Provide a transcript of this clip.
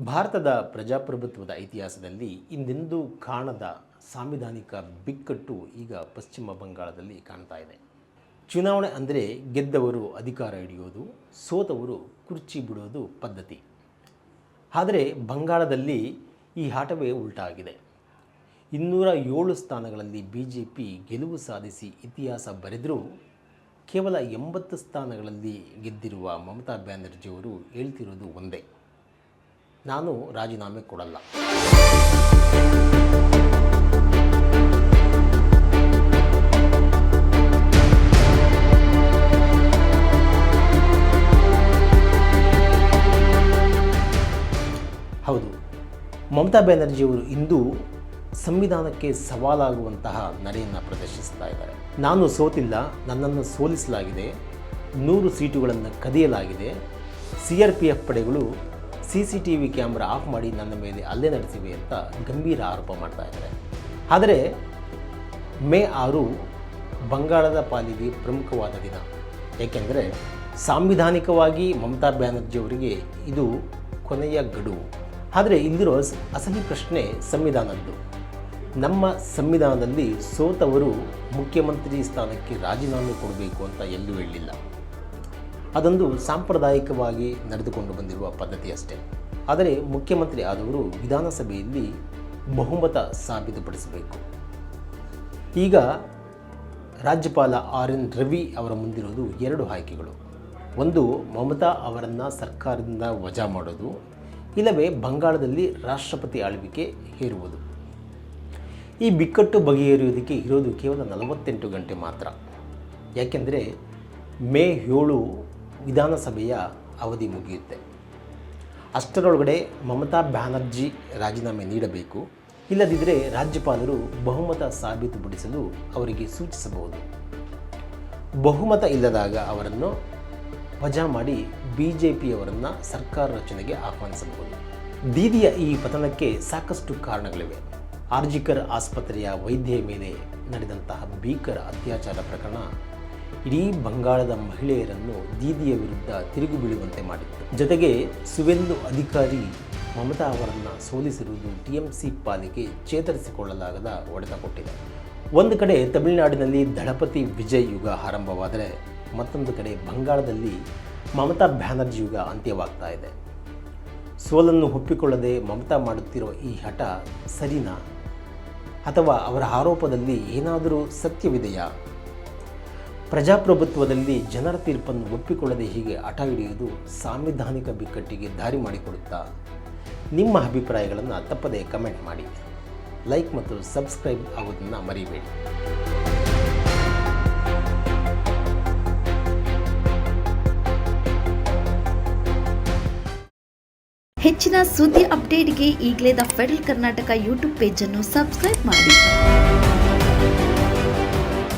ಭಾರತದ ಪ್ರಜಾಪ್ರಭುತ್ವದ ಇತಿಹಾಸದಲ್ಲಿ ಹಿಂದೆಂದೂ ಕಾಣದ ಸಾಂವಿಧಾನಿಕ ಬಿಕ್ಕಟ್ಟು ಈಗ ಪಶ್ಚಿಮ ಬಂಗಾಳದಲ್ಲಿ ಕಾಣ್ತಾ ಇದೆ. ಚುನಾವಣೆ ಅಂದರೆ ಗೆದ್ದವರು ಅಧಿಕಾರ ಹಿಡಿಯೋದು, ಸೋತವರು ಕುರ್ಚಿ ಬಿಡೋದು ಪದ್ಧತಿ. ಆದರೆ ಬಂಗಾಳದಲ್ಲಿ ಈ ಆಟವೇ ಉಲ್ಟಾಗಿದೆ. 207 ಸ್ಥಾನಗಳಲ್ಲಿ BJP ಗೆಲುವು ಸಾಧಿಸಿ ಇತಿಹಾಸ ಬರೆದರೂ ಕೇವಲ 80 ಸ್ಥಾನಗಳಲ್ಲಿ ಗೆದ್ದಿರುವ ಮಮತಾ ಬ್ಯಾನರ್ಜಿಯವರು ಹೇಳ್ತಿರೋದು ಒಂದೇ: ನಾನು ರಾಜೀನಾಮೆ ಕೊಡಲ್ಲ. ಹೌದು, ಮಮತಾ ಬ್ಯಾನರ್ಜಿಯವರು ಇಂದು ಸಂವಿಧಾನಕ್ಕೆ ಸವಾಲಾಗುವಂತಹ ನಡೆಯನ್ನು ಪ್ರದರ್ಶಿಸ್ತಾ ಇದ್ದಾರೆ. ನಾನು ಸೋತಿಲ್ಲ, ನನ್ನನ್ನು ಸೋಲಿಸಲಾಗಿದೆ, 100 ಸೀಟುಗಳನ್ನು ಕದಿಯಲಾಗಿದೆ, CRPF ಪಡೆಗಳು CCTV ಕ್ಯಾಮ್ರಾ ಆಫ್ ಮಾಡಿ ನನ್ನ ಮೇಲೆ ಹಲ್ಲೆ ನಡೆಸಿವೆ ಅಂತ ಗಂಭೀರ ಆರೋಪ ಮಾಡ್ತಾ ಇದ್ದಾರೆ. ಆದರೆ ಮೇ 6 ಬಂಗಾಳದ ಪಾಲಿಗೆ ಪ್ರಮುಖವಾದ ದಿನ. ಏಕೆಂದರೆ ಸಾಂವಿಧಾನಿಕವಾಗಿ ಮಮತಾ ಬ್ಯಾನರ್ಜಿಯವರಿಗೆ ಇದು ಕೊನೆಯ ಗಡುವು. ಆದರೆ ಇಲ್ಲಿರೋ ಅಸಲಿ ಪ್ರಶ್ನೆ ಸಂವಿಧಾನದ್ದು. ನಮ್ಮ ಸಂವಿಧಾನದಲ್ಲಿ ಸೋತವರು ಮುಖ್ಯಮಂತ್ರಿ ಸ್ಥಾನಕ್ಕೆ ರಾಜೀನಾಮೆ ಕೊಡಬೇಕು ಅಂತ ಎಲ್ಲೂ ಹೇಳಿಲ್ಲ. ಅದೊಂದು ಸಾಂಪ್ರದಾಯಿಕವಾಗಿ ನಡೆದುಕೊಂಡು ಬಂದಿರುವ ಪದ್ಧತಿ ಅಷ್ಟೇ. ಆದರೆ ಮುಖ್ಯಮಂತ್ರಿ ಆದವರು ವಿಧಾನಸಭೆಯಲ್ಲಿ ಬಹುಮತ ಸಾಬೀತುಪಡಿಸಬೇಕು. ಈಗ ರಾಜ್ಯಪಾಲ RN ರವಿ ಅವರ ಮುಂದಿರೋದು 2 ಆಯ್ಕೆಗಳು. ಒಂದು, ಮಮತಾ ಅವರನ್ನು ಸರ್ಕಾರದಿಂದ ವಜಾ ಮಾಡೋದು, ಇಲ್ಲವೇ ಬಂಗಾಳದಲ್ಲಿ ರಾಷ್ಟ್ರಪತಿ ಆಳ್ವಿಕೆ ಹೇರುವುದು. ಈ ಬಿಕ್ಕಟ್ಟು ಬಗೆಹರಿಯುವುದಕ್ಕೆ ಇರೋದು ಕೇವಲ 48 ಗಂಟೆ ಮಾತ್ರ. ಯಾಕೆಂದರೆ ಮೇ 7 ವಿಧಾನಸಭೆಯ ಅವಧಿ ಮುಗಿಯುತ್ತೆ. ಅಷ್ಟರೊಳಗಡೆ ಮಮತಾ ಬ್ಯಾನರ್ಜಿ ರಾಜೀನಾಮೆ ನೀಡಬೇಕು. ಇಲ್ಲದಿದ್ದರೆ ರಾಜ್ಯಪಾಲರು ಬಹುಮತ ಸಾಬೀತುಪಡಿಸಲು ಅವರಿಗೆ ಸೂಚಿಸಬಹುದು. ಬಹುಮತ ಇಲ್ಲದಾಗ ಅವರನ್ನು ವಜಾ ಮಾಡಿ BJPಯವರನ್ನು ಸರ್ಕಾರ ರಚನೆಗೆ ಆಹ್ವಾನಿಸಬಹುದು. ದೀದಿಯ ಈ ಪತನಕ್ಕೆ ಸಾಕಷ್ಟು ಕಾರಣಗಳಿವೆ. ಆರ್ಜಿಕರ್ ಆಸ್ಪತ್ರೆಯ ವೈದ್ಯೆಯ ಮೇಲೆ ನಡೆದಂತಹ ಭೀಕರ ಅತ್ಯಾಚಾರ ಪ್ರಕರಣ ಇಡೀ ಬಂಗಾಳದ ಮಹಿಳೆಯರನ್ನು ದೀದಿಯ ವಿರುದ್ಧ ತಿರುಗಿ ಬೀಳುವಂತೆ ಮಾಡಿತ್ತು. ಜೊತೆಗೆ ಸುವೇಂದು ಅಧಿಕಾರಿ ಮಮತಾ ಅವರನ್ನು ಸೋಲಿಸಿರುವುದು TMC ಪಾಲಿಗೆ ಚೇತರಿಸಿಕೊಳ್ಳಲಾಗದ ಹೊಡೆತ ಕೊಟ್ಟಿದೆ. ಒಂದು ಕಡೆ ತಮಿಳುನಾಡಿನಲ್ಲಿ ದಳಪತಿ ವಿಜಯ್ ಯುಗ ಆರಂಭವಾದರೆ, ಮತ್ತೊಂದು ಕಡೆ ಬಂಗಾಳದಲ್ಲಿ ಮಮತಾ ಬ್ಯಾನರ್ಜಿ ಯುಗ ಅಂತ್ಯವಾಗ್ತಾ ಇದೆ. ಸೋಲನ್ನು ಒಪ್ಪಿಕೊಳ್ಳದೆ ಮಮತಾ ಮಾಡುತ್ತಿರೋ ಈ ಹಠ ಸರಿನಾ, ಅಥವಾ ಅವರ ಆರೋಪದಲ್ಲಿ ಏನಾದರೂ ಸತ್ಯವಿದೆಯಾ? ಪ್ರಜಾಪ್ರಭುತ್ವದಲ್ಲಿ ಜನರ ತೀರ್ಪನ್ನು ಒಪ್ಪಿಕೊಳ್ಳದೆ ಹೀಗೆ ಹಠ ಹಿಡಿಯುವುದು ಸಾಂವಿಧಾನಿಕ ಬಿಕ್ಕಟ್ಟಿಗೆ ದಾರಿ ಮಾಡಿಕೊಡುತ್ತಾ? ನಿಮ್ಮ ಅಭಿಪ್ರಾಯಗಳನ್ನು ತಪ್ಪದೇ ಕಮೆಂಟ್ ಮಾಡಿ. ಲೈಕ್ ಮತ್ತು ಸಬ್ಸ್ಕ್ರೈಬ್ ಆಗೋದನ್ನು ಮರಿಬೇಡಿ. ಹೆಚ್ಚಿನ ಸುದ್ದಿ ಅಪ್ಡೇಟ್ಗೆ ಈಗಲೇ the federal Karnataka YouTube page ಅನ್ನು ಸಬ್ಸ್ಕ್ರೈಬ್ ಮಾಡಿ.